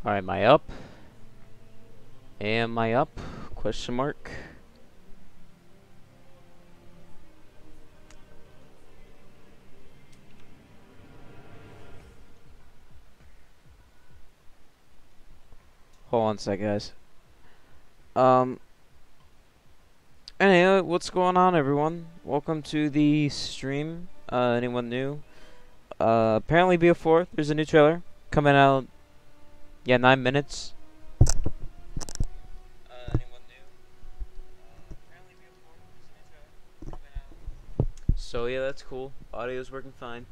Alright, am I up? Am I up? Question mark. Hold on a sec, guys. Anyway, what's going on, everyone? Welcome to the stream. Anyone new? Apparently BO4, there's a new trailer coming out. Yeah, 9 minutes. Anyone new? Apparently BO4, there's a new trailer coming out. So yeah, that's cool. Audio's working fine.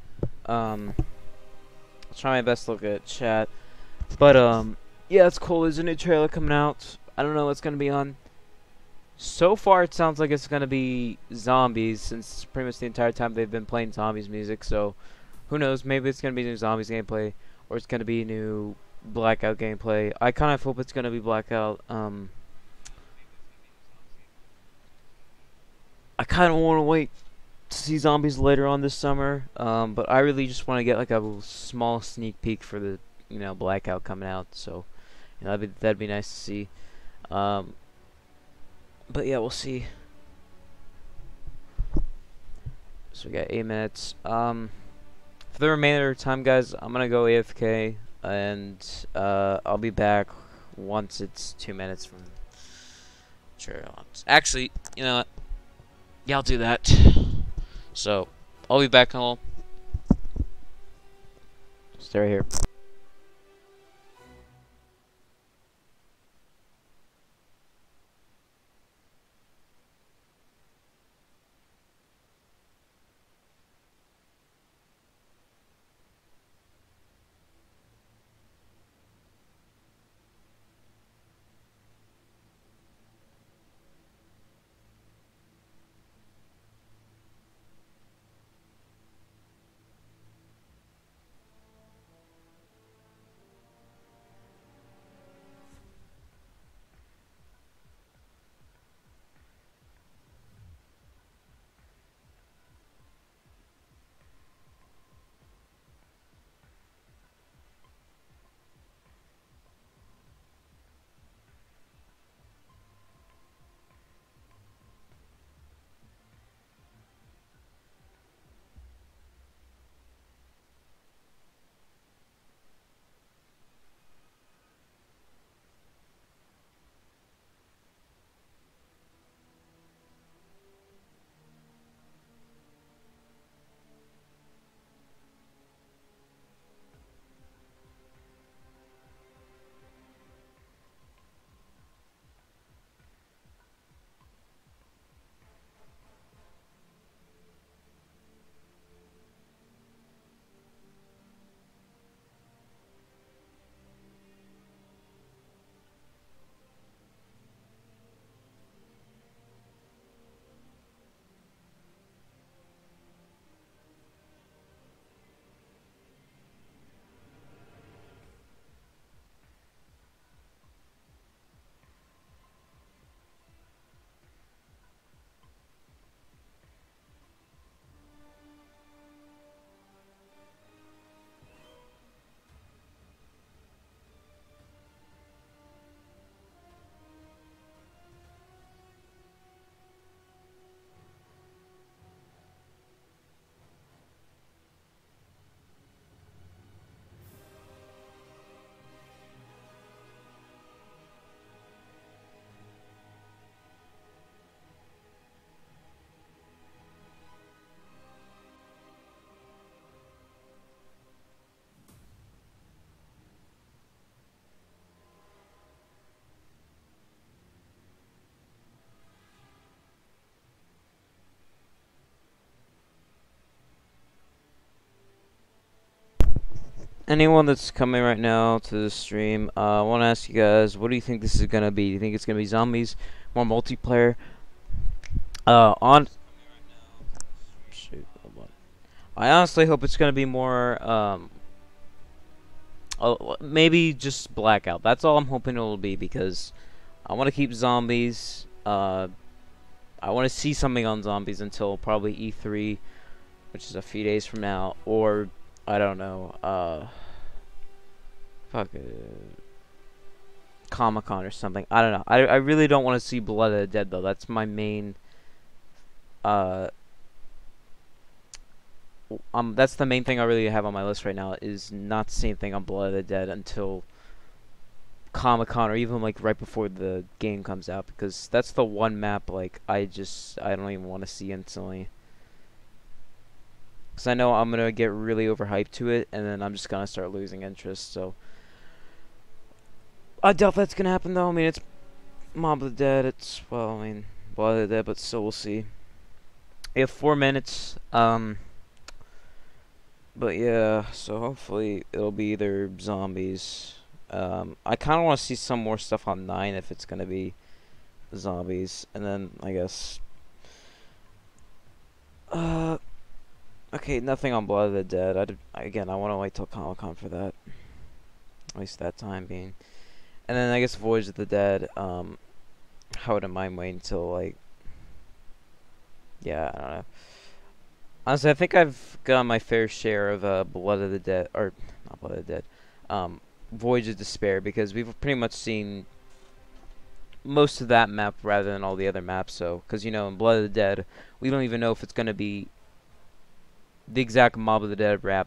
I'll try my best to look at chat. But yeah, it's cool. There's a new trailer coming out. I don't know what's gonna be on. So far, it sounds like it's gonna be zombies, since pretty much the entire time they've been playing zombies music. So who knows? Maybe it's gonna be new zombies gameplay, or it's gonna be new Blackout gameplay. I kind of hope it's gonna be Blackout. I kind of want to wait to see zombies later on this summer. But I really just want to get like a small sneak peek for the Blackout coming out. So that'd be nice to see. But yeah, we'll see. So we got 8 minutes. For the remainder of the time, guys, I'm gonna go AFK, and I'll be back once it's 2 minutes from. Sure. Actually, you know what? Yeah, I'll do that. So I'll be back. I'll stay right here. Anyone that's coming right now to the stream, I want to ask you guys, what do you think this is gonna be? Do you think it's gonna be zombies, more multiplayer? On. Shoot, hold on. I honestly hope it's gonna be more. Maybe just Blackout. That's all I'm hoping it will be, because I want to keep zombies. I want to see something on zombies until probably E3, which is a few days from now, or I don't know. Fuck it. Comic-Con or something. I don't know. I really don't want to see Blood of the Dead though. That's my main that's the main thing I really have on my list right now, is not to see anything on Blood of the Dead until Comic-Con, or even like right before the game comes out, because that's the one map like I don't even want to see instantly. Because I know I'm gonna get really overhyped to it, and then I'm just gonna start losing interest. So I doubt that's gonna happen though. I mean, it's Mob of the Dead. It's, well, I mean, Blood of the Dead, but still, we'll see. We have 4 minutes. But yeah, so hopefully it'll be either zombies. I kind of want to see some more stuff on 9 if it's gonna be zombies, and then I guess. Okay, nothing on Blood of the Dead. Again, I want to wait till Comic-Con for that. At least that time being. And then I guess Voyage of the Dead. I wouldn't mind waiting until, like, yeah, I don't know. Honestly, I think I've got my fair share of Blood of the Dead, or not Blood of the Dead, Voyage of Despair, because we've pretty much seen most of that map rather than all the other maps. So, because, you know, in Blood of the Dead, we don't even know if it's gonna be the exact Mob of the Dead the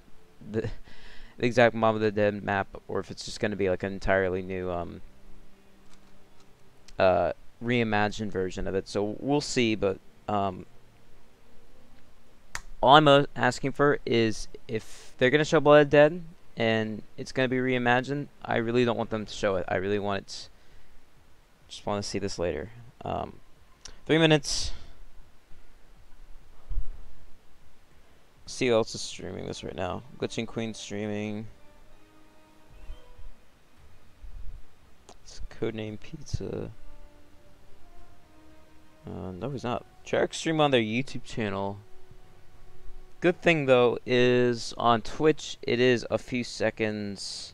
exact Mob of the Dead map, or if it's just gonna be like an entirely new reimagined version of it. So we'll see, but all I'm asking for is, if they're gonna show Blood of the Dead and it's gonna be reimagined, I really don't want them to show it. I really want it. Just want to see this later. 3 minutes. See who else is streaming this right now. Glitching Queen streaming. It's Codename Pizza. No, he's not. Treyarch stream on their YouTube channel. Good thing though is on Twitch it is a few seconds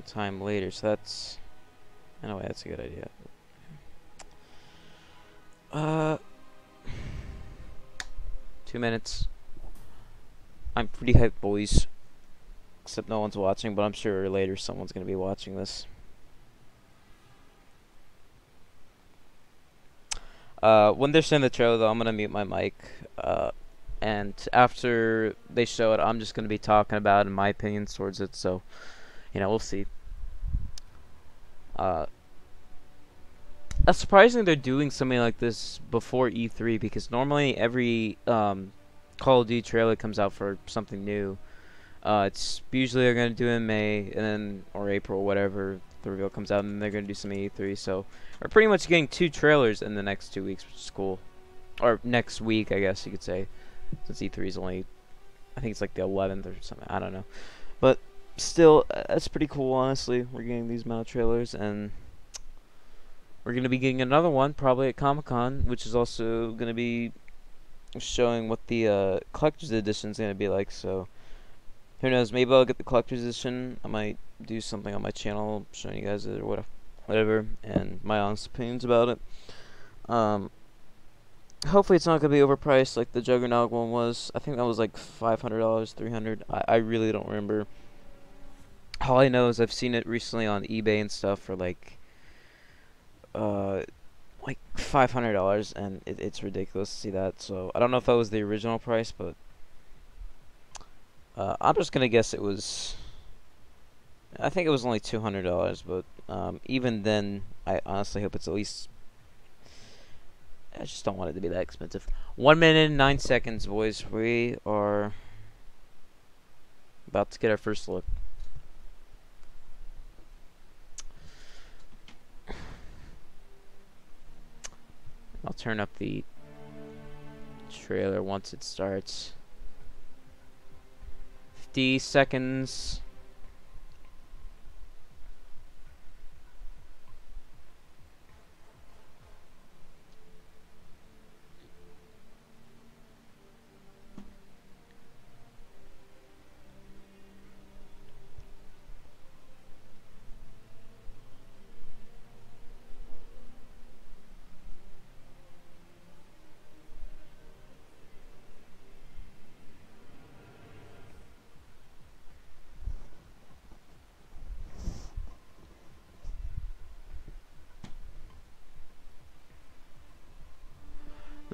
time later, so that's, anyway, that's a good idea. 2 minutes. I'm pretty hyped, boys. Except no one's watching, but I'm sure later someone's gonna be watching this. When they're showing the trailer though, I'm gonna mute my mic. And after they show it, I'm just gonna be talking about my opinions towards it. So, you know, we'll see. It's surprising they're doing something like this before E3, because normally every Call of Duty trailer comes out for something new. It's usually they're gonna do it in May, and then, or April, whatever the reveal comes out, and then they're gonna do something E3. So we're pretty much getting 2 trailers in the next 2 weeks, which is cool. Or next week, I guess you could say, since E3 is only, I think it's like the 11th or something. I don't know, but still, that's pretty cool. Honestly, we're getting these amount of trailers, and we're gonna be getting another one probably at Comic-Con, which is also gonna be showing what the collector's edition is gonna be like. So who knows? Maybe I'll get the collector's edition. I might do something on my channel showing you guys it or whatever, and my honest opinions about it. Hopefully it's not gonna be overpriced like the Juggernaut one was. I think that was like $500, $300. I really don't remember. All I know is I've seen it recently on eBay and stuff for like $500, and it's ridiculous to see that. So I don't know if that was the original price, but I'm just gonna guess it was. I think it was only $200, but even then, I honestly hope it's at least. I just don't want it to be that expensive. 1 minute and 9 seconds, boys. We are about to get our first look. I'll turn up the trailer once it starts. 50 seconds.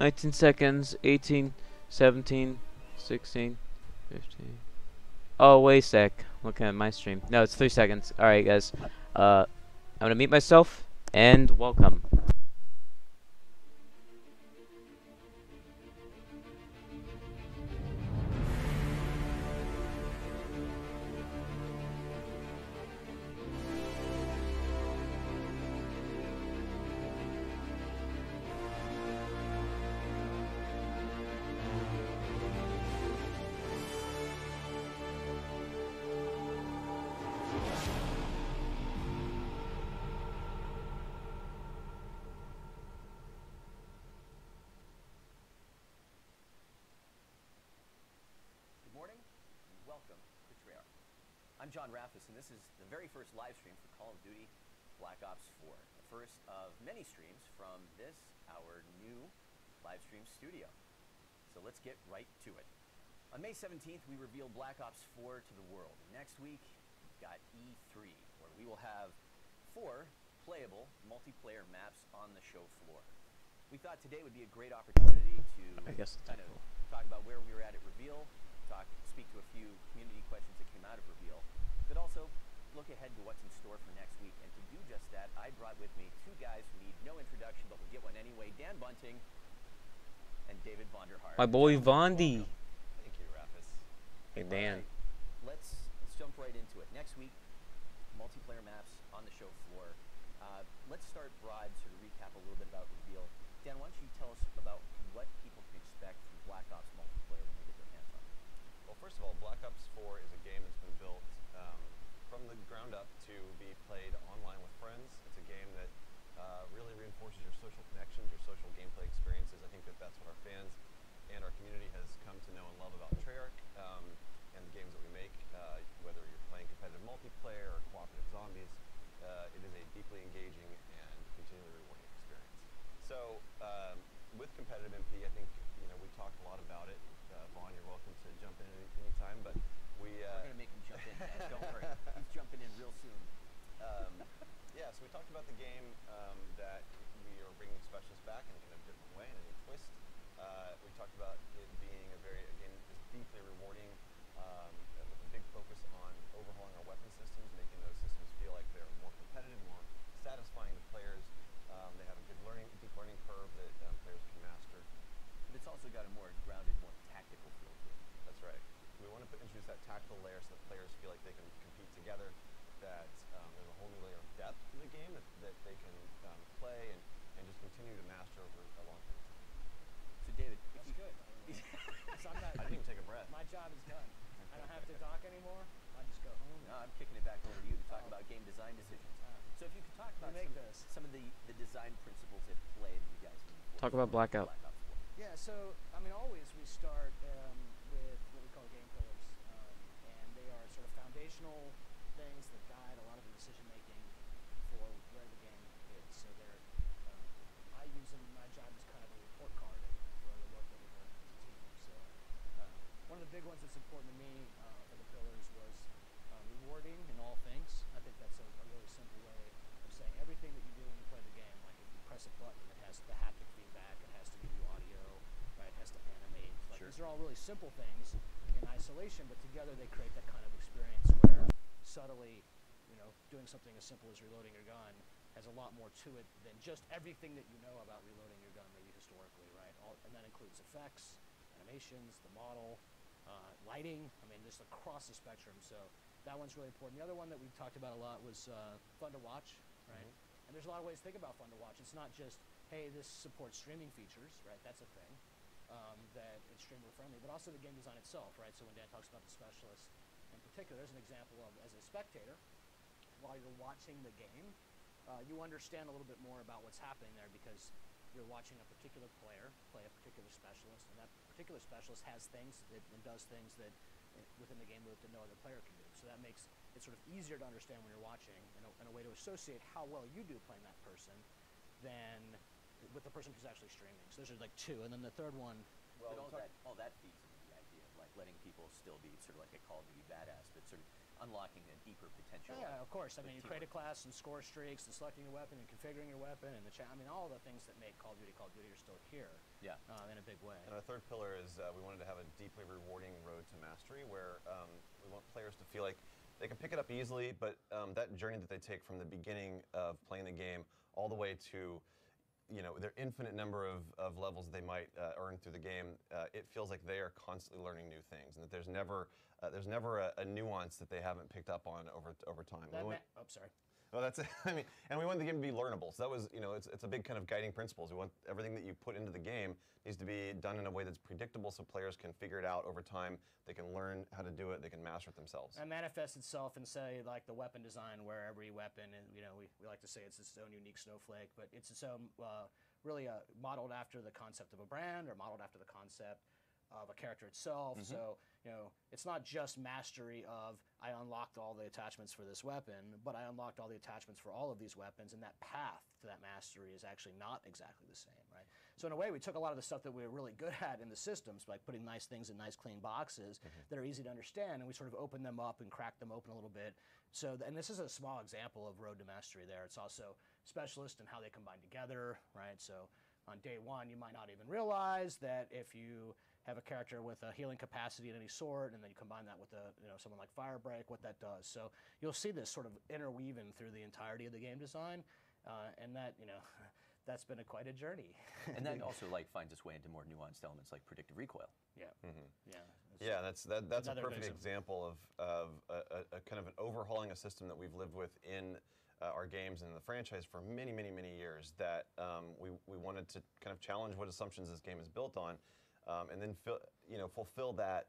19 seconds. 18, 17, 16, 15. Oh, wait a sec. Looking at my stream. No, it's 3 seconds. Alright, guys. I'm gonna mute myself, and welcome. I'm John Raffis, and this is the very first live stream for Call of Duty Black Ops 4. The first of many streams from this, our new live stream studio. So let's get right to it. On May 17th, we reveal Black Ops 4 to the world. And next week, we've got E3, where we will have 4 playable multiplayer maps on the show floor. We thought today would be a great opportunity to kind of talk about where we were at reveal, speak to a few community questions that came out of reveal, but also look ahead to what's in store for next week. And to do just that, I brought with me 2 guys who need no introduction, but we'll get one anyway. Dan Bunting and David Vonderhaar. My boy Vondi. Thank you, Raffis. Hey, Dan. Right. Let's jump right into it. Next week, multiplayer maps on the show floor. Let's start broad, sort of recap a little bit about reveal. Dan, why don't you tell us about what people can expect from Black Ops multiplayer when they get their hands on it? Well, first of all, Black Ops 4 is a game that's been built from the ground up to be played online with friends. It's a game that really reinforces your social connections, your social gameplay experiences. I think that that's what our fans and our community has come to know and love about Treyarch and the games that we make, whether you're playing competitive multiplayer or cooperative zombies. It is a deeply engaging and continually rewarding experience. So with competitive MP, I think we talked a lot about it. Vaughn, you're welcome to jump in anytime, but we're going to make him jump in, guys. Don't worry. He's jumping in real soon. Yeah, so we talked about the game that we are bringing specialists back in a different way, in a new twist. We talked about it being a game that is deeply rewarding, with a big focus on overhauling our weapon systems, making those systems feel like they're more competitive, more satisfying to players. They have a good deep learning curve that players can master. But it's also got a more grounded, more tactical feel to it. That's right. We want to introduce that tactical layer so that players feel like they can compete together, that there's a whole new layer of depth to the game that they can play and just continue to master over a long period of time. So David, that's good. I didn't even take a breath. My job is done. I don't have to talk anymore. I just go home. No, I'm kicking it back over to you to talk about game design decisions. So if you could talk about some of the design principles at play that you guys need. Talk about Blackout. Yeah, so, I mean, always we start with what we call game pillars, and they are sort of foundational things that guide a lot of the decision-making for where the game is. So they're, I use them in my job as kind of a report card for the work that we're doing as a team. So one of the big ones that's important to me for the pillars was rewarding in all things. I think that's a really simple way of saying everything that you do when you play the game. Like if you press a button, it has the haptic feedback, it has to give you audio, right? It has to animate. Like, sure. These are all really simple things in isolation, but together they create that kind of experience where subtly, doing something as simple as reloading your gun has a lot more to it than just everything that you know about reloading your gun, maybe historically, right? And that includes effects, animations, the model, lighting. I mean, just across the spectrum. So that one's really important. The other one that we've talked about a lot was fun to watch, right? Mm-hmm. And there's a lot of ways to think about fun to watch. It's not just, hey, this supports streaming features, right? That's a thing, that it's streamer friendly, but also the game design itself, right? So when Dan talks about the specialist in particular, there's an example of, as a spectator, while you're watching the game, you understand a little bit more about what's happening there because you're watching a particular player play a particular specialist, and that particular specialist has things and does things that within the game loop that no other player can do. So that makes it sort of easier to understand when you're watching and a way to associate how well you do playing that person than with the person who's actually streaming. So those are like 2. And then the third one... Well, all that feeds into the idea of like letting people still be sort of like a Call of Duty badass, but sort of unlocking a deeper potential. Yeah, of course. I mean, you teamwork. create a class and score streaks and selecting your weapon and configuring your weapon and the I mean, all the things that make Call of Duty are still here. Yeah. In a big way. And our third pillar is we wanted to have a deeply rewarding road to mastery where we want players to feel like they can pick it up easily, but that journey that they take from the beginning of playing the game all the way to their infinite number of levels they might earn through the game, it feels like they are constantly learning new things, and that there's never a nuance that they haven't picked up on over time. Sorry. Well, that's it. I mean, and we want the game to be learnable. So that was, it's a big kind of guiding principles. We want everything that you put into the game needs to be done in a way that's predictable, so players can figure it out over time. They can learn how to do it. They can master it themselves. And manifests itself in, say, like the weapon design, where every weapon, and we like to say it's its own unique snowflake, but it's its own really modeled after the concept of a brand or modeled after the concept of a character itself. Mm-hmm. So, it's not just mastery of I unlocked all the attachments for this weapon, but I unlocked all the attachments for all of these weapons, and that path to that mastery is actually not exactly the same, right? So in a way, we took a lot of the stuff that we were really good at in the systems, like putting nice things in nice clean boxes that are easy to understand, and we sort of opened them up and cracked them open a little bit. So, and this is a small example of road to mastery there. It's also specialist in how they combine together, right? So on day one, you might not even realize that if you have a character with a healing capacity of any sort, and then you combine that with someone like Firebreak, what that does. So you'll see this sort of interweaving through the entirety of the game design, and that that's been quite a journey. And that also finds its way into more nuanced elements like predictive recoil. Yeah, Yeah, that's a another perfect good example of a kind of an overhauling a system that we've lived with in our games and the franchise for many, many, many years. That we wanted to kind of challenge what assumptions this game is built on. And then fulfill that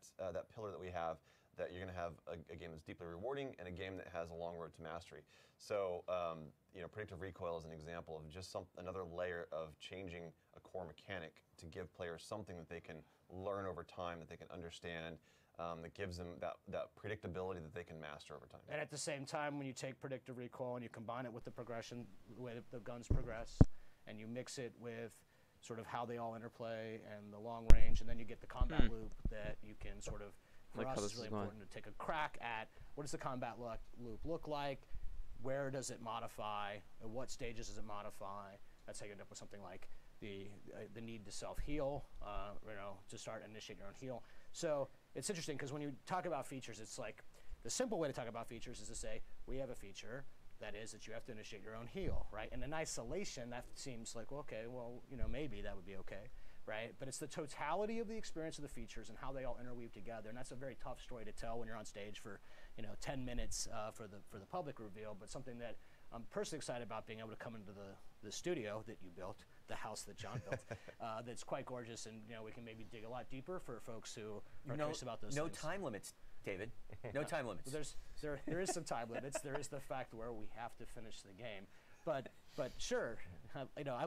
pillar that we have, that you're going to have a game that's deeply rewarding and a game that has a long road to mastery. So predictive recoil is an example of just another layer of changing a core mechanic to give players something that they can learn over time, that they can understand, that gives them that predictability that they can master over time. And at the same time, when you take predictive recoil and you combine it with the progression, the way the guns progress, and you mix it with sort of how they all interplay and the long range, and then you get the combat loop that you can sort of, for us, it's really important to take a crack at what does the combat loop look like, where does it modify, at what stages does it modify. That's how you end up with something like the need to self-heal, to start initiate your own heal. So it's interesting because when you talk about features, it's like the simple way to talk about features is to say we have a feature that is that you have to initiate your own heal, right? And in isolation, that seems like, well, okay, well, maybe that would be okay, right? But it's the totality of the experience of the features and how they all interweave together, and that's a very tough story to tell when you're on stage for 10 minutes for the public reveal, but something that I'm personally excited about being able to come into the studio that you built, the house that John built, that's quite gorgeous, and we can maybe dig a lot deeper for folks who are curious about those no things. time limits, David. No time limits. There is some time limits. There is the fact where we have to finish the game, but sure,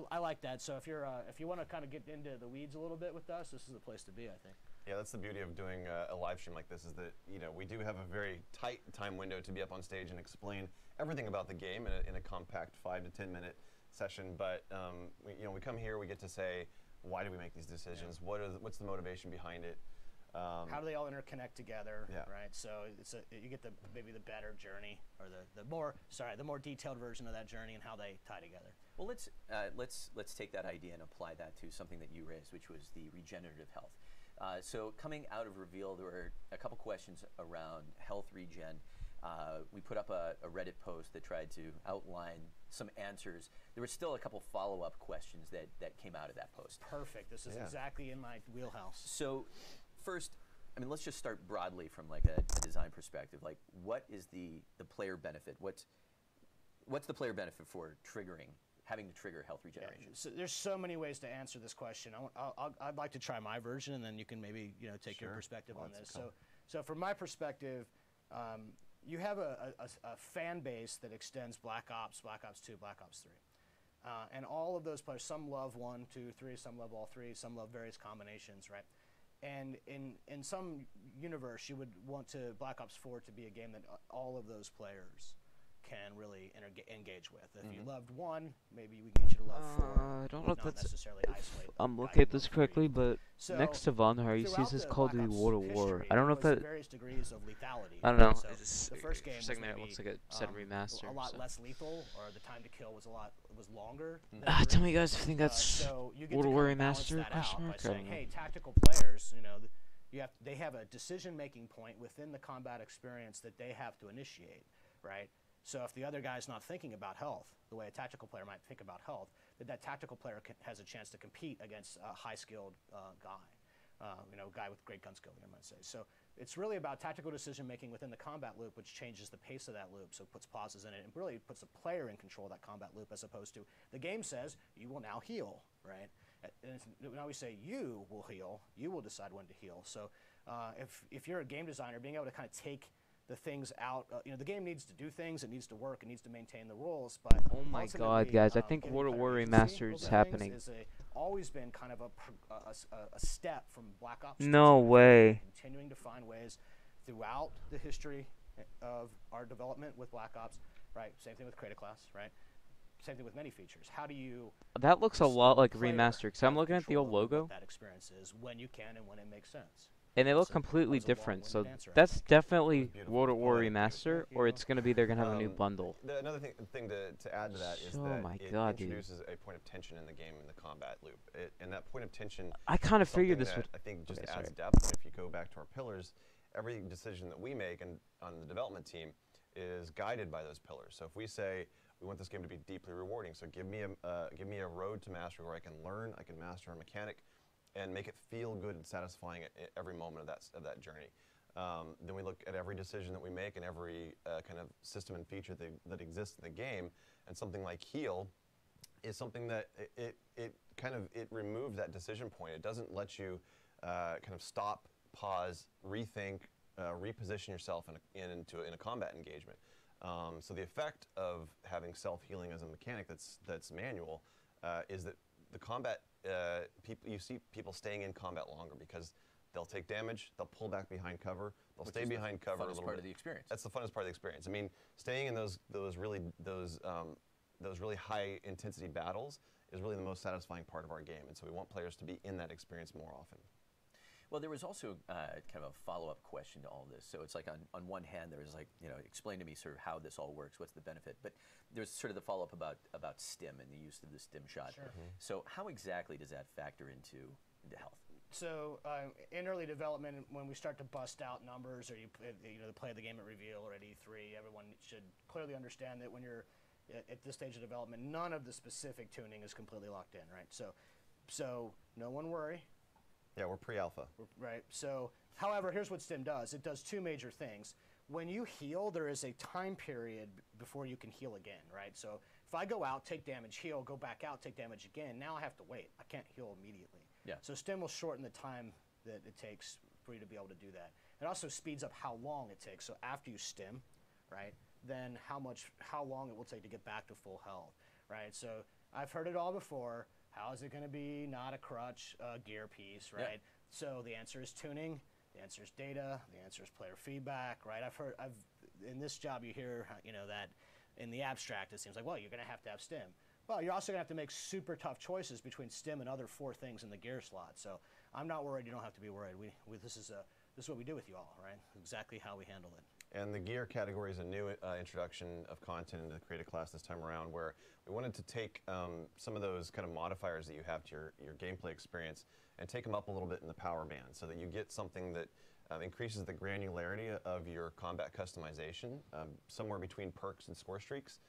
I like that. So if you want to kind of get into the weeds a little bit with us, this is the place to be, I think. Yeah, that's the beauty of doing a live stream like this, is that we do have a very tight time window to be up on stage and explain everything about the game in a compact 5 to 10 minute session. But we come here, we get to say, why do we make these decisions? Yeah. What's the motivation behind it? How do they all interconnect together? Yeah. Right. So you get maybe the better journey, or the more detailed version of that journey and how they tie together. Well, let's take that idea and apply that to something that you raised, which was the regenerative health. So coming out of Reveal, there were a couple questions around health regen. We put up a Reddit post that tried to outline some answers. There were still a couple follow-up questions that came out of that post. Perfect. This is exactly in my wheelhouse. So first, let's just start broadly from like a design perspective. Like, what is the player benefit? What's the player benefit for having to trigger health regeneration? Yeah, so there's so many ways to answer this question. I'd like to try my version, and then you can maybe take your perspective on this. So from my perspective, you have a fan base that extends Black Ops, Black Ops 2, Black Ops 3. And all of those players, some love 1, 2, 3, some love all 3, some love various combinations, right? And in some universe, you would want Black Ops 4 to be a game that all of those players can really engage with. If you loved 1, maybe we can get you to love 4. I don't know if not that's. necessarily isolate. I'm the looking guy at who this loved correctly, 3. but So next to Valhalla, you see throughout this is the called Black Duty Ops World at War. history, I don't know there if was that. various degrees of lethality. I don't know. So It's the first game for a second was there, it maybe, looks like it said remaster. a lot so. less lethal, or the time to kill was longer. Tell me, guys, if you think that's So you get World to of War kind of balance Remaster? that Question out by mark? I saying, don't know. hey, tactical players, they have a decision-making point within the combat experience that they have to initiate, right? So if the other guy's not thinking about health, the way a tactical player might think about health, that tactical player has a chance to compete against a high-skilled guy, guy with great gun skill, I might say. So it's really about tactical decision-making within the combat loop, which changes the pace of that loop, so it puts pauses in it, and really puts the player in control of that combat loop, as opposed to the game says, you will now heal, right? And now we say, you will heal, you will decide when to heal. So if you're a game designer, being able to kind of take the things out, the game needs to do things, it needs to work, it needs to maintain the rules, but Oh my ultimately, god, guys, I think giving World of player War agency Remaster over is things happening. is always been kind of a step from Black Ops 2. No way. Continuing to find ways throughout the history of our development with Black Ops, right? Same thing with Create a Class, right? Same thing with many features. How do you... That looks a lot like player remaster, because I'm have looking at the old control over logo, what that experience is, when you can and when it makes sense. and they look So completely that was a different, so long-winded answer, I that's think. definitely Beautiful. World of War Oh, thank you. Remaster, Thank or you. it's going to be they're going to have a new bundle. Another thing to add to that is Oh that my it God, dude. introduces a point of tension in the game in the combat loop, and that point of tension. I kind of is something figured this that would... I think just Okay, adds sorry. depth. And if you go back to our pillars, every decision that we make on the development team is guided by those pillars. So if we say we want this game to be deeply rewarding, so give me a road to mastery where I can learn, I can master a mechanic, and make it feel good and satisfying at every moment of that journey. Then we look at every decision that we make and every kind of system and feature that exists in the game, and something like heal is something that it removes that decision point. It doesn't let you kind of stop, pause, rethink, reposition yourself in a combat engagement. So the effect of having self-healing as a mechanic that's manual is that the combat, you see people staying in combat longer because they'll take damage, they'll pull back behind cover, they'll stay behind cover a little bit. Part of the experience. That's the funnest part of the experience. I mean, staying in those really high intensity battles is really the most satisfying part of our game, and so we want players to be in that experience more often. Well, there was also kind of a follow-up question to all this. So it's like on one hand, there was like, explain to me sort of how this all works, what's the benefit? But there's sort of the follow-up about stim and the use of the stim shot. Sure. So how exactly does that factor into health? So in early development, when we start to bust out numbers, or you play the game at reveal or at E3, everyone should clearly understand that when you're at this stage of development, none of the specific tuning is completely locked in, right? So no one worry. Yeah, we're pre-alpha. Right. So, however, here's what stim does. It does two major things. When you heal, there is a time period before you can heal again, right? So if I go out, take damage, heal, go back out, take damage again, now I have to wait. I can't heal immediately. Yeah. So stim will shorten the time that it takes for you to be able to do that. It also speeds up how long it takes. So after you stim, right, then how long it will take to get back to full health, right? So I've heard it all before. How is it going to be not a crutch, gear piece, right? Yeah. So the answer is tuning, the answer is data, the answer is player feedback, right? In this job you hear, that in the abstract it seems like, well, you're going to have stim. Well, you're also going to have to make super tough choices between stim and other 4 things in the gear slot. So I'm not worried. You don't have to be worried. This is what we do with you all, right? Exactly how we handle it. And the gear category is a new introduction of content into the Create a Class this time around, where we wanted to take some of those kind of modifiers that you have to your gameplay experience and take them up a little bit in the power band, so that you get something that increases the granularity of your combat customization, somewhere between perks and score streaks.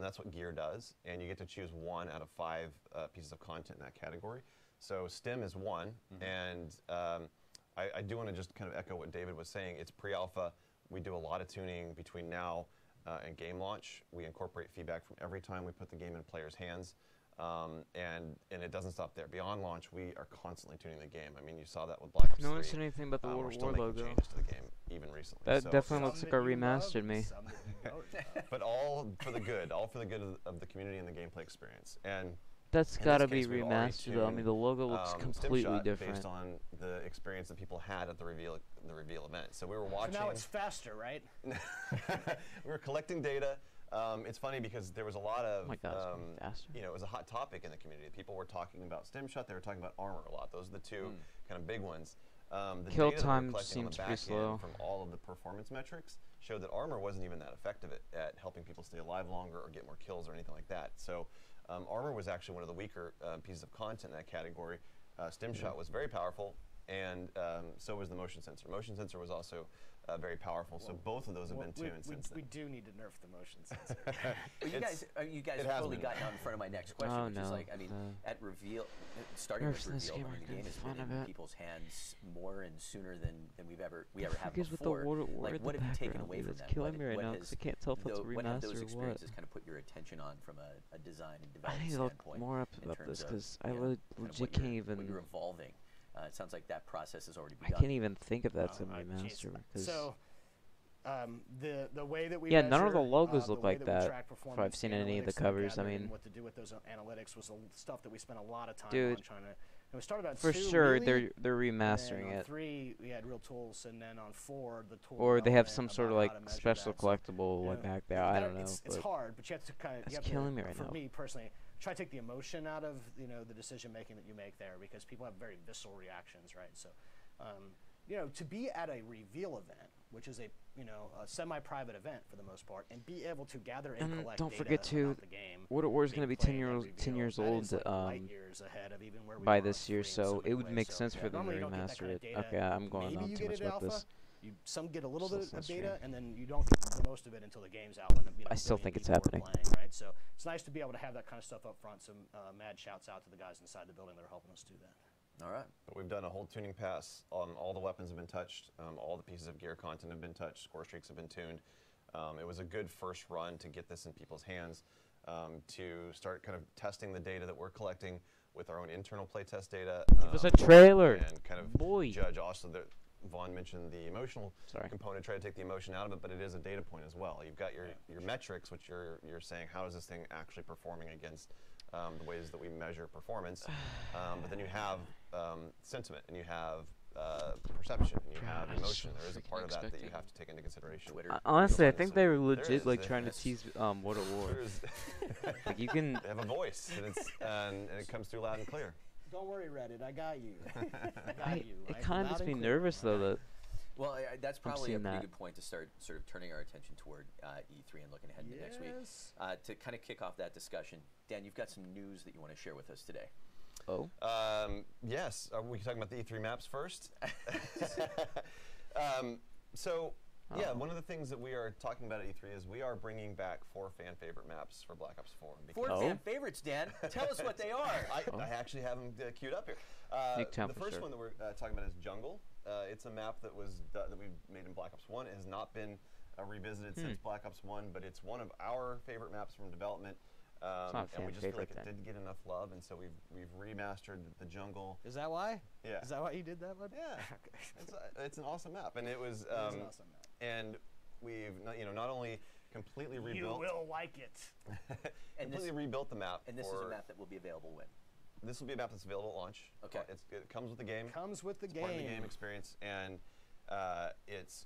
That's what gear does, and you get to choose 1 out of 5 pieces of content in that category. So stim is 1, and I do want to just kind of echo what David was saying. It's pre-alpha. We do a lot of tuning between now and game launch. We incorporate feedback from every time we put the game in players' hands, and it doesn't stop there. Beyond launch, we are constantly tuning the game. I mean, you saw that with Black Ops 3. No one said anything about the We're World still War making logo. changes to the game even recently. That So- definitely looks like a remastered me. but all for the good, of the community and the gameplay experience. And That's in got to this be case, we've already remastered though. I mean, the logo looks Stim completely shot different. based on the experience that people had at the reveal event. So we were watching. So now it's faster, right? We were collecting data It's funny because there was a lot of, Oh my God, it's going faster. you know, it was a hot topic in the community. People were talking about stem shot. They were talking about armor a lot. Those are the two kind of big ones. The Kill data that we're time collecting on the seems pretty back slow. end from all of the performance metrics showed that armor wasn't even that effective at helping people stay alive longer or get more kills or anything like that. So armor was actually one of the weaker pieces of content in that category. Stem shot was very powerful, and so was the motion sensor. Motion sensor was also very powerful, so both of those have been tuned since then. We do need to nerf the motion sensor. Well, you guys have totally gotten out in front of my next question, which is like, I mean, at reveal, starting with reveal, I mean, the game has been in people's hands more and sooner than we ever have before. Like, what have you taken away from that? Killing me right now because I can't tell if it's a what have remaster those or what. experiences kind of put your attention on from a design and I development need to look standpoint? more up about this because I legit can't even. What you're evolving. It sounds like that process has already I begun. can't even think if that's a remaster. So, the way that we yeah, none of the measure, logos the look way like we that. track If I've performance, seen any of the analytics that we covers, I gathered and mean, what to do with those analytics was the stuff that we spent a lot of time Dude, on trying to. And we started on for 2, sure really, they're and remastering then on it, 3 we had real tools, and then on 4 the tool. or they have development some sort of about like how to measure special that. So, collectible you like know, back there. I don't know. It's But hard, but you have to kind of. that's killing me right for now. me personally, try to take the emotion out of the decision making that you make there, because people have very visceral reactions, right? So, to be at a reveal event, which is a semi-private event for the most part, and be able to gather and collect don't data forget too, about the game. Water War is going to be 10 years that old is like light years ahead of even where we by were this on year, 3 in so so it many would ways. make So, sense for them to normally you don't get that remaster kind of it. data. Okay, I'm going Maybe on you too get much it at about alpha. this. Some get a little Still bit of listen beta, stream. and then you don't get the most of it until the game's out. When I still think it's people are happening. playing, right? So it's nice to be able to have that kind of stuff up front. Some mad shouts out to the guys inside the building that are helping us do that. All right. But we've done a whole tuning pass on all the weapons have been touched, all the pieces of gear content have been touched, score streaks have been tuned. It was a good first run to get this in people's hands, to start kind of testing the data that we're collecting with our own internal playtest data. Give us a trailer, and kind of boy. judge also that Vaughn mentioned the emotional component, try to take the emotion out of it, but it is a data point as well. You've got your metrics, which you're saying, how is this thing actually performing against the ways that we measure performance, but then you have sentiment, and you have perception, and you have emotion. There is a part of that that you have to take into consideration. Honestly, I think they were legit like trying to tease Water War. Like you can. They have a voice, and it comes through loud and clear. Don't worry, Reddit. I got you. I got you. It kind of makes me nervous though that. Well, that's probably a pretty that. good point to start sort of turning our attention toward E3 and looking ahead to next week. To kind of kick off that discussion, Dan, you've got some news that you want to share with us today. Oh? Yes. Are we talking about the E3 maps first? Yeah, one of the things that we are talking about at E3 is we are bringing back 4 fan favorite maps for Black Ops 4. 4 fan favorites, Dan. Tell us what they are. I actually have them queued up here. The first one that we're talking about is Jungle. It's a map that we made in Black Ops 1. It has not been revisited since Black Ops 1, but it's one of our favorite maps from development. And we just feel like it didn't get enough love, and so we've remastered the Jungle. Is that why? Yeah. Is that why you did that one? Yeah. It's an awesome map, and it was. It's an awesome map. And we've not only completely rebuilt. You will like it. completely rebuilt the map. And this is a map that will be available when? This will be a map that's available at launch. Okay. It comes with the game. Comes with the game. Part of the game experience, and it's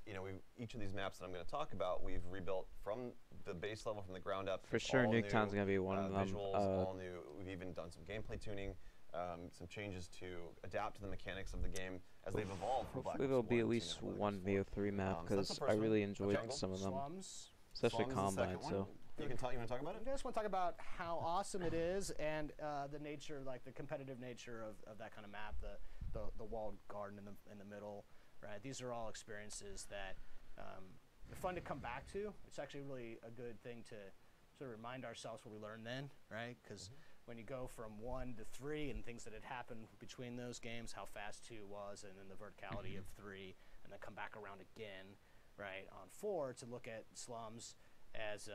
each of these maps that I'm going to talk about, we've rebuilt from the base level, from the ground up. For sure, Nuketown's going to be one of them. Visuals, all new. We've even done some gameplay tuning, some changes to adapt to the mechanics of the game as they've evolved. Hopefully there'll be at least one BO3 map, because I really enjoyed some of them. Slums. Especially Combine, so. You want to talk about it? I just want to talk about how awesome it is, and the nature, like the competitive nature of that kind of map, the walled garden in the middle, right? These are all experiences that are fun to come back to. It's actually really a good thing to sort of remind ourselves what we learned then, right? Because when you go from 1 to 3 and things that had happened between those games, how fast 2 was, and then the verticality of 3, and then come back around again, right, on 4 to look at Slums as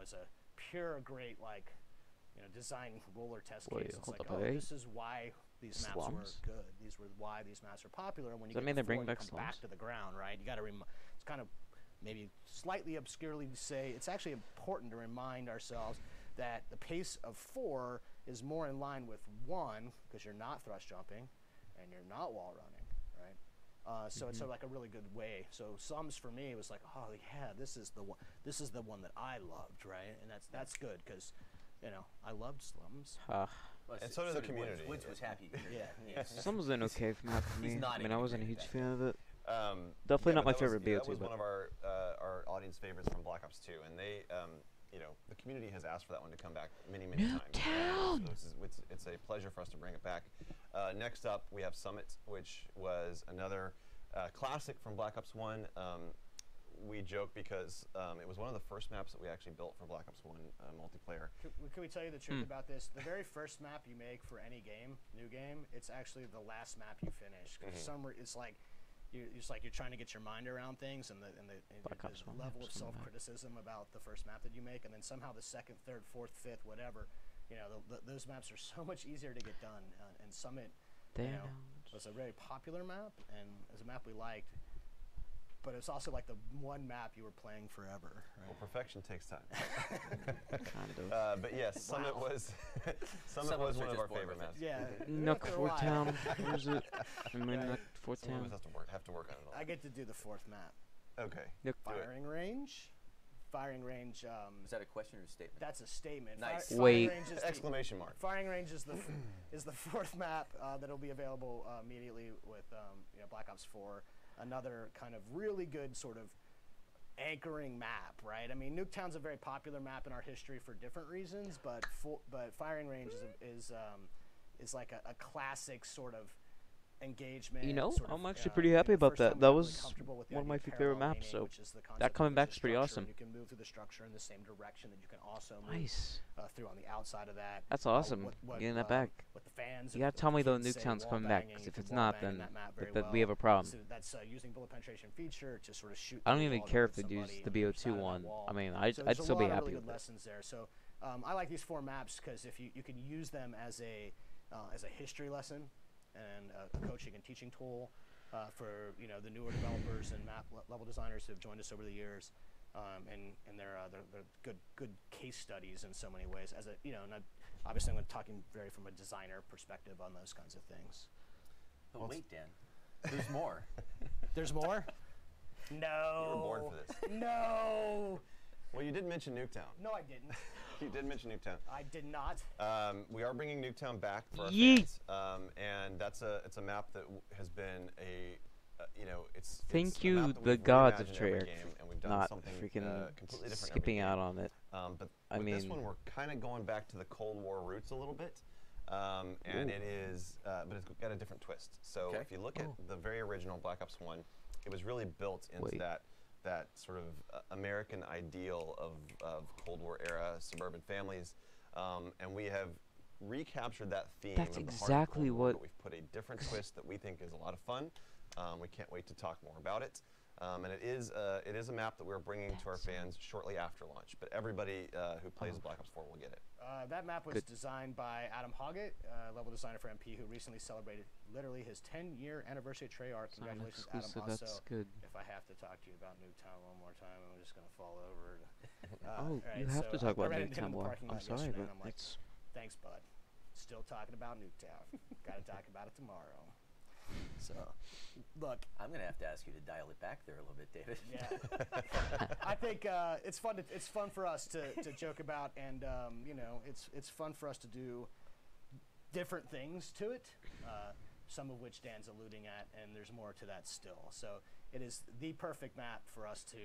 as a pure, great, like, design roller test case. It's like, this is why these maps were good. These were why these maps are popular. And when you get to 4, you come back to the ground, right? You got to it's kind of maybe slightly obscurely to say it's actually important to remind ourselves that the pace of 4 is more in line with 1, because you're not thrust jumping and you're not wall running, right? So it's sort of like a really good way. So Sums for me was like, oh yeah, this is the one. This is the one that I loved, right? And that's good because, you know, I loved Slums. Well, And so did the Woods. community. Woods was happy. to hear Yeah. that. Some was an okay map for me. He's I mean, nodding I in wasn't a agreement huge with fan of it. Yeah, Definitely not but my that favorite was, BO2. that was but one of our audience favorites from Black Ops 2, and they, you know, the community has asked for that one to come back many times. Nuketown! So it's a pleasure for us to bring it back. Next up, we have Summit, which was another classic from Black Ops 1. We joke because it was one of the first maps that we actually built for Black Ops 1 multiplayer. Can we tell you the truth about this? The very first map you make for any game, new game, it's actually the last map you finish. 'Cause it's like you're trying to get your mind around things, and the level of self-criticism about the first map that you make, and then somehow the second, third, fourth, fifth, whatever, you know, those maps are so much easier to get done. And Summit, you know, was a very popular map, and it was a map we liked. But it's also like the one map you were playing forever. Right? Well, perfection takes time. kind of. But yes, Summit Wow. was Summit Some of was us are one of just our born favorite with it. maps. Yeah. Nook after a Fort while. Town. Where's it? I mean, Right. Nook Fort Some of us Town. have to work on it. I get to do the fourth map. Okay. Nook Do it. Firing range. Firing range. Is that a question or a statement? That's a statement. Nice. Wait. Firing range is Exclamation mark. Firing range is the fourth map that'll be available immediately with you know, Black Ops 4. Another kind of really good sort of anchoring map, right? I mean, Nuketown's a very popular map in our history for different reasons, but Firing Range is like a classic sort of engagement. You know, sort of, I'm actually pretty happy you know, about first that. time That I'm really was comfortable with the one of idea my of favorite parallel maps, meaning, so which is the concept that coming of back's just pretty structure, awesome. and you can move through the structure in the same direction that you can also move Nice. through on the outside of that. That's awesome. Getting that back. What the fans You gotta of tell the me though kids say, Nuketown's wall coming back, banging, because you if can it's wall not, bang in then that map very we have a problem. So that's using bullet penetration feature to sort of shoot. I don't through the even wall to care hit if they use somebody the on the other BO2 side of that one. wall. I mean, So I'd there's still a be lot of happy really with good it. lessons there. So I like these four maps because if you can use them as a history lesson and a coaching and teaching tool for, you know, the newer developers and map level designers who have joined us over the years, and they're good case studies in so many ways. As a, you know, and obviously I'm talking very from a designer perspective on those kinds of things. But wait, Dan. There's more. There's more? No. You were born for this. No. Well, you did mention Nuketown. No, I didn't. You did mention Nuketown. I did not. We are bringing Nuketown back for our Yeet. fans, and it's a map that has been you know, it's Thank it's a you, map that the we've gods of reimagined every Treyarch, game, and we've done not something freaking completely different skipping every out game. on it. But I with this mean- one, we're kind of going back to the Cold War roots a little bit, and it is, but it's got a different twist. So Okay. if you look at the very original Black Ops 1, it was really built into Wait. that sort of American ideal of Cold War era suburban families, and we have recaptured that theme. That's of the heart of exactly Cold War, what- but we've put a different twist that we think is a lot of fun. We can't wait to talk more about it. And it is a map that we're bringing to our fans shortly after launch. But everybody who plays Black Ops 4 will get it. That map was Good. designed by Adam Hoggett, level designer for MP, who recently celebrated literally his 10-year anniversary at Treyarch. It's not Congratulations, exclusive. Adam. That's Also, good. if I have to talk to you about Nuketown one more time, I'm just going to fall over. Oh, right, you have so to talk I about ran into him in Nuketown the more. parking I'm lot sorry, yesterday, but and I'm like, it's thanks, bud. Still talking about Nuketown. Got to talk about it tomorrow. So, look, I'm going to have to ask you to dial it back there a little bit, David. yeah. I think it's fun. It's fun for us to joke about, and you know, it's fun for us to do different things to it. Some of which Dan's alluding at, and there's more to that still. So it is the perfect map for us to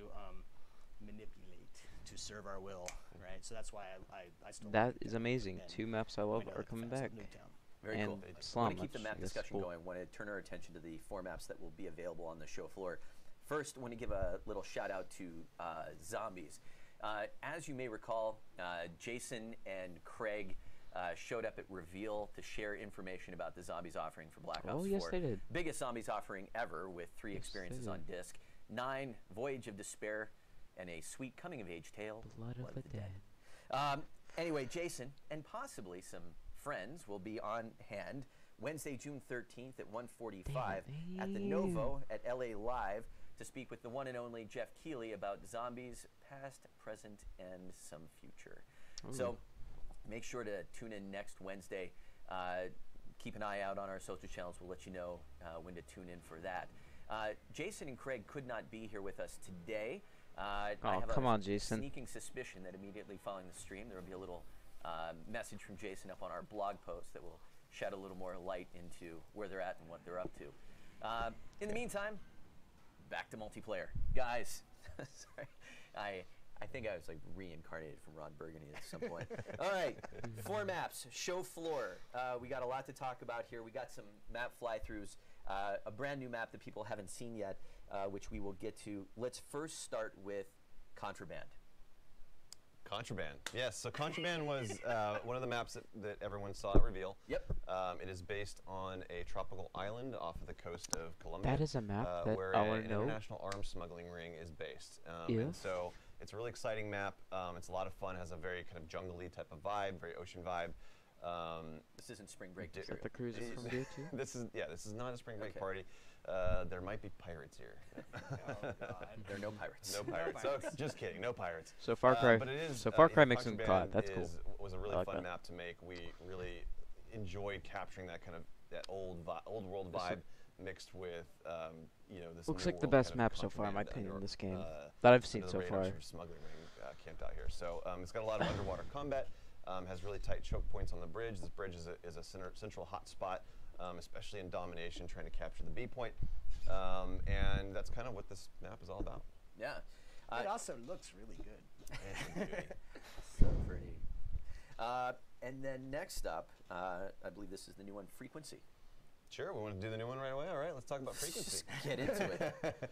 manipulate to serve our will, right? So that's why I still. that like is Nuketown. amazing. And 2 maps I we love know are that the coming fans back. love Nuketown. Very And cool. Slum, Want to keep the which map I guess discussion cool. going. Want to turn our attention to the 4 maps that will be available on the show floor. First, want to give a little shout out to Zombies. As you may recall, Jason and Craig showed up at Reveal to share information about the Zombies offering for Black Ops 4. Oh, yes, they did. Biggest Zombies offering ever, with 3 Yes, experiences they on did. disc, 9 Voyage of Despair, and a sweet coming-of-age tale, Blood of the Dead. Anyway, Jason and possibly some friends will be on hand Wednesday, June 13th at 1:45 at the Novo at LA Live to speak with the one and only Jeff Keighley about zombies, past, present, and some future. So make sure to tune in next Wednesday. Keep an eye out on our social channels. We'll let you know when to tune in for that. Jason and Craig could not be here with us today. I Oh, have come a on, Jason. sneaking suspicion that immediately following the stream there will be a little message from Jason up on our blog post that will shed a little more light into where they're at and what they're up to. In the meantime, back to multiplayer. Guys, sorry, I think I was like reincarnated from Ron Burgundy at some point. All right, 4 maps, show floor. We got a lot to talk about here. We got some map fly-throughs, a brand new map that people haven't seen yet, which we will get to. Let's first start with Contraband. Contraband. Yes, so Contraband was one of the maps that everyone saw at reveal. Yep. It is based on a tropical island off of the coast of Colombia. That is a map that where I an want to know. international arms smuggling ring is based. Yes. And so it's a really exciting map. It's a lot of fun. Has a very kind of jungly type of vibe, very ocean vibe. This isn't spring break. Is that the cruiser from BO2? This is not a spring break Okay. party. There might be pirates here. Oh, God. There are no pirates. No pirates. So, just kidding. No pirates. So Far Cry. But it is, So Far Cry yeah, makes them Contraband caught. That's cool. was a really I like fun that. map to make. We really enjoyed capturing that kind of old world This vibe mixed with you know, this Looks new like the world best kind of map so far, in my Contraband opinion, in this game uh, that I've seen under the so radar far. sort of smuggling ring camped out here. So it's got a lot of underwater combat. Has really tight choke points on the bridge. This bridge is a central hot spot, especially in domination, trying to capture the B point. And that's kind of what this map is all about. Yeah. It also looks really good. So pretty. And then next up, I believe this is the new one, Frequency. Sure, we want to do the new one right away. All right, let's talk about Frequency. Get into it.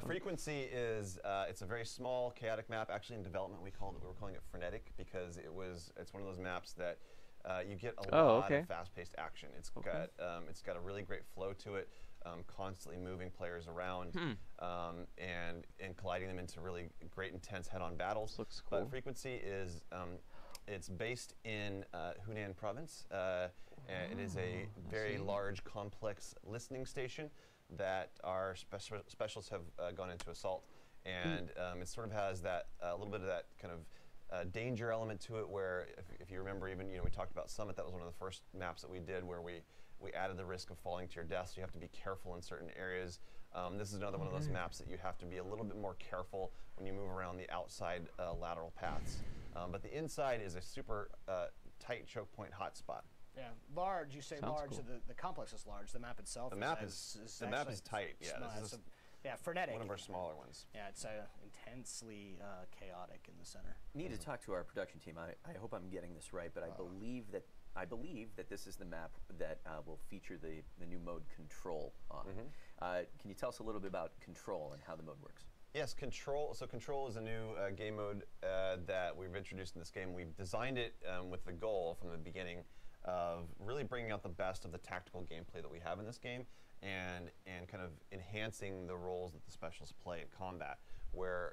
Frequency is it's a very small, chaotic map. Actually, in development, we were calling it frenetic because it's one of those maps that you get a lot of fast-paced action. It's got a really great flow to it, constantly moving players around and colliding them into really great, intense head-on battles. Looks cool. But Frequency is it's based in Hunan province. And it is a very large, complex listening station that our specialists have gone into assault. And it sort of has that a little bit of that kind of danger element to it, where if you remember, even we talked about Summit. That was one of the first maps that we did, where we added the risk of falling to your death. So you have to be careful in certain areas. This is another one of those maps that you have to be a little bit more careful when you move around the outside lateral paths. But the inside is a super tight choke point hotspot. Yeah, large. You say Sounds large. cool. So the complex is large. The map itself. The map is tight. Yeah, this is yeah, frenetic. one of our smaller ones. Yeah, it's intensely chaotic in the center. Need to talk to our production team. I hope I'm getting this right, but I believe that this is the map that will feature the new mode Control on. Can you tell us a little bit about Control and how the mode works? Yes, Control. So Control is a new game mode that we've introduced in this game. We've designed it with the goal from the beginning of really bringing out the best of the tactical gameplay that we have in this game, and kind of enhancing the roles that the specialists play in combat, where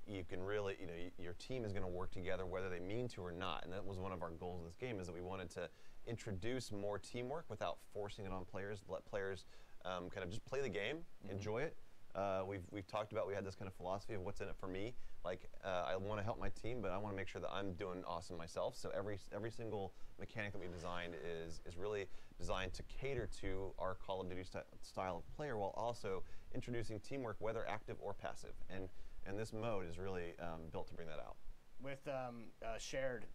you can really, your team is going to work together whether they mean to or not. And that was one of our goals of this game, is that we wanted to introduce more teamwork without forcing it on players, let players kind of just play the game, enjoy it. We've talked about, we had this kind of philosophy of what's in it for me. Like, I want to help my team, but I want to make sure that I'm doing awesome myself. So every single mechanic that we designed is really designed to cater to our Call of Duty style of player, while also introducing teamwork, whether active or passive. And this mode is really built to bring that out. With a shared,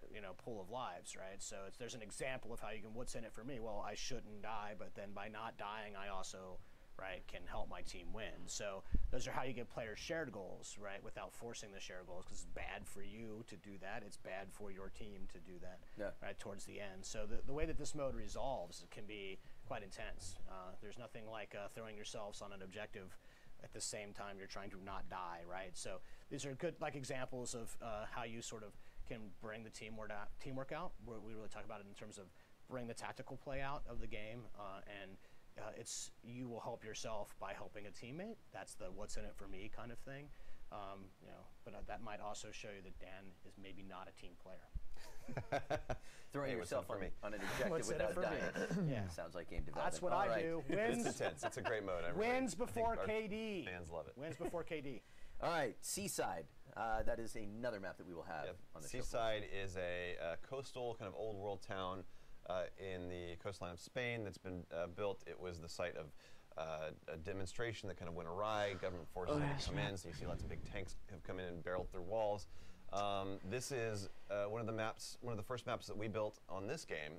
pool of lives, right? So there's an example of how you can. What's in it for me? Well, I shouldn't die, but then by not dying, I also, right, can help my team win. So those are how you get players shared goals, right, without forcing the shared goals, because it's bad for you to do that. It's bad for your team to do that, right, towards the end. So the way that this mode resolves can be quite intense. There's nothing like throwing yourselves on an objective at the same time you're trying to not die, right? So these are good examples of how you sort of can bring the teamwork out. We really talk about it in terms of bring the tactical play out of the game, and it's you will help yourself by helping a teammate. That's the what's in it for me kind of thing. But that might also show you that Dan is maybe not a team player. Throwing yourself on an objective without dying. Yeah. Sounds like game development. That's what All I right. do. It's intense. It's a great mode. Wins before our KD. Fans love it. Wins before KD. All right, Seaside. That is another map that we will have on the show. Seaside is a coastal kind of old world town in the coastline of Spain that's been built. It was the site of a demonstration that kind of went awry. Government forces had to come in, so you see lots of big tanks have come in and barreled through walls. This is one of the first maps that we built on this game.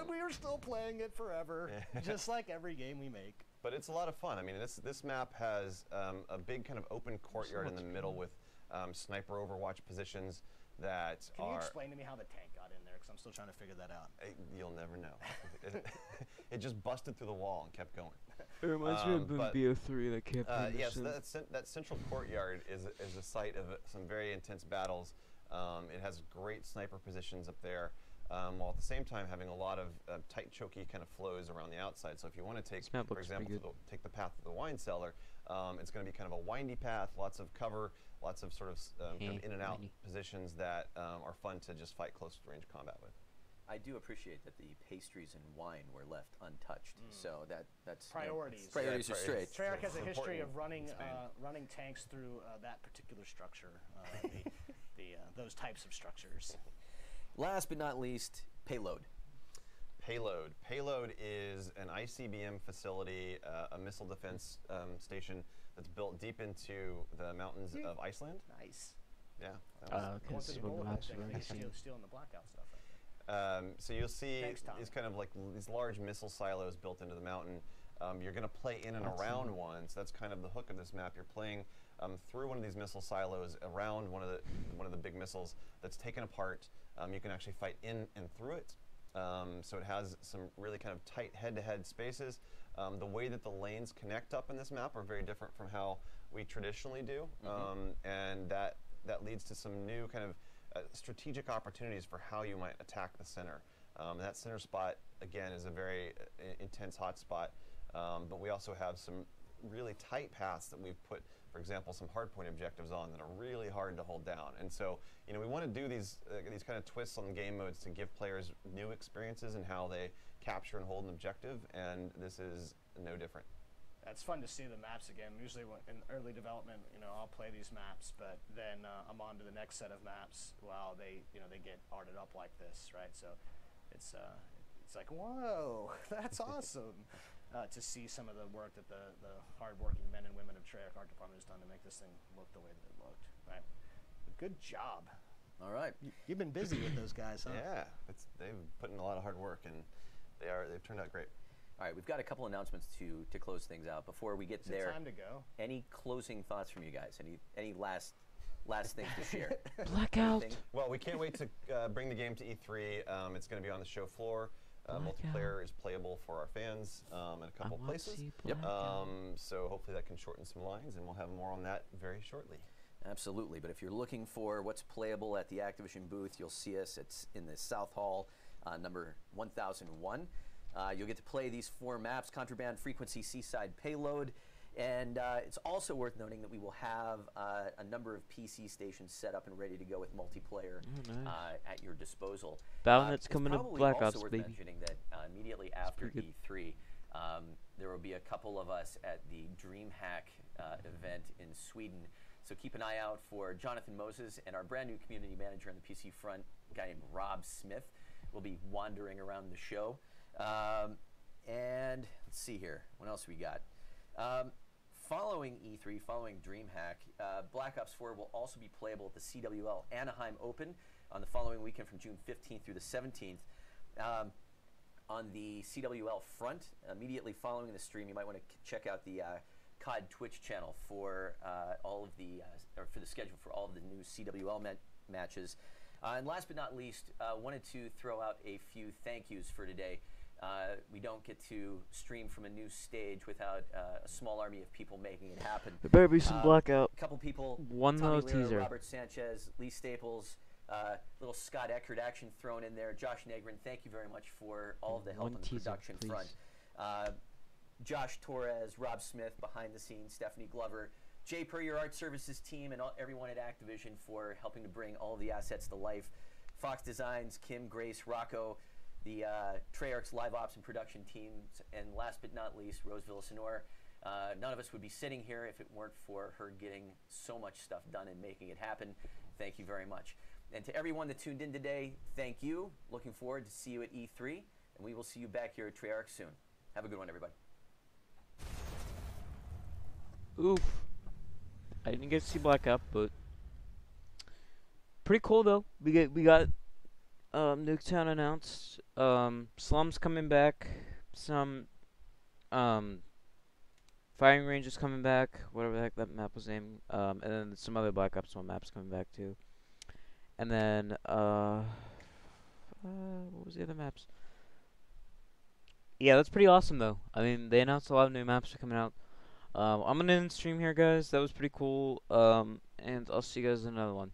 We are still playing it forever, just like every game we make. But it's a lot of fun. I mean, this map has a big kind of open courtyard in the middle with sniper overwatch positions that Can you explain to me how the tank got in there? Because I'm still trying to figure that out. You'll never know. It just busted through the wall and kept going. It reminds me of BO4 that kept yes, that central courtyard is a site of some very intense battles. It has great sniper positions up there, while at the same time having a lot of tight, choky kind of flows around the outside. So if you want to take, for example, take the path of the wine cellar, it's going to be kind of a windy path, lots of cover, lots of sort of, kind of in and out positions that are fun to just fight close range combat with. I do appreciate that the pastries and wine were left untouched. So that's priorities. Priorities are straight. Treyarch has a history of running tanks through that particular structure, those types of structures. Last but not least, payload. Payload. Payload is an ICBM facility, a missile defense station that's built deep into the mountains of Iceland. Nice. Yeah. Stealing the blackout stuff. So you'll see these kind of like these large missile silos built into the mountain. You're going to play in and around one, so that's kind of the hook of this map. You're playing through one of these missile silos, around one of the big missiles that's taken apart. You can actually fight in and through it. So it has some really kind of tight head-to-head spaces. The way that the lanes connect up in this map are very different from how we traditionally do, and that leads to some new kind of strategic opportunities for how you might attack the center. That center spot, again, is a very intense hot spot, but we also have some really tight paths that we've put, for example, some hardpoint objectives on that are really hard to hold down. And so, you know, we want to do these kind of twists on the game modes to give players new experiences in how they capture and hold an objective, and this is no different. It's fun to see the maps again. Usually in early development, you know, I'll play these maps, but then I'm on to the next set of maps while they get arted up like this, right? So it's like, whoa, that's awesome to see some of the work that the hardworking men and women of Treyarch Art Department has done to make this thing look the way that it looked, right? But good job. All right. You've been busy with those guys, huh? Yeah, they've put in a lot of hard work, and they've turned out great. All right, we've got a couple announcements to close things out. Before we get there, time to go. Any closing thoughts from you guys? Any last things to share? Blackout. Well, we can't wait to bring the game to E3. It's going to be on the show floor. Multiplayer is playable for our fans in a couple places. Yep. So hopefully that can shorten some lines, and we'll have more on that very shortly. Absolutely. But if you're looking for what's playable at the Activision booth, you'll see us. It's in the South Hall, number 1001. You'll get to play these 4 maps: Contraband, Frequency, Seaside, Payload. And it's also worth noting that we will have a number of PC stations set up and ready to go with multiplayer at your disposal. Battle.net's coming to Black Ops, also worth baby. mentioning that immediately after E3, there will be a couple of us at the DreamHack event in Sweden. So keep an eye out for Jonathan Moses and our brand new community manager on the PC front, a guy named Rob Smith. Will be wandering around the show. And let's see here. What else we got? Following E3, following DreamHack, Black Ops 4 will also be playable at the CWL Anaheim Open on the following weekend from June 15th through the 17th. On the CWL front, immediately following the stream, you might want to check out the COD Twitch channel for all of the, or for the schedule for all of the new CWL matches. And last but not least, wanted to throw out a few thank yous for today. We don't get to stream from a new stage without a small army of people making it happen. There better be some Blackout. A couple people, One Tommy little Lira, teaser. Robert Sanchez, Lee Staples, little Scott Eckert action thrown in there. Josh Negrin, thank you very much for all of the help on the production front. Josh Torres, Rob Smith behind the scenes, Stephanie Glover, Jay Per, your art services team, and everyone at Activision for helping to bring all of the assets to life. Fox Designs, Kim, Grace, Rocco, the Treyarch's live ops and production teams, and last but not least, Rose Villasenor. None of us would be sitting here if it weren't for her getting so much stuff done and making it happen. Thank you very much. And to everyone that tuned in today, thank you. Looking forward to see you at E3, and we will see you back here at Treyarch soon. Have a good one, everybody. Oof. I didn't get to see Black Ops, but pretty cool though. We got Nuketown announced. Slums coming back. Some firing range is coming back. Whatever the heck that map was named. And then some other Black Ops 1 maps coming back too. And then what was the other maps? Yeah, that's pretty awesome though. I mean, they announced a lot of new maps are coming out. I'm gonna end stream here, guys. That was pretty cool. And I'll see you guys in another one.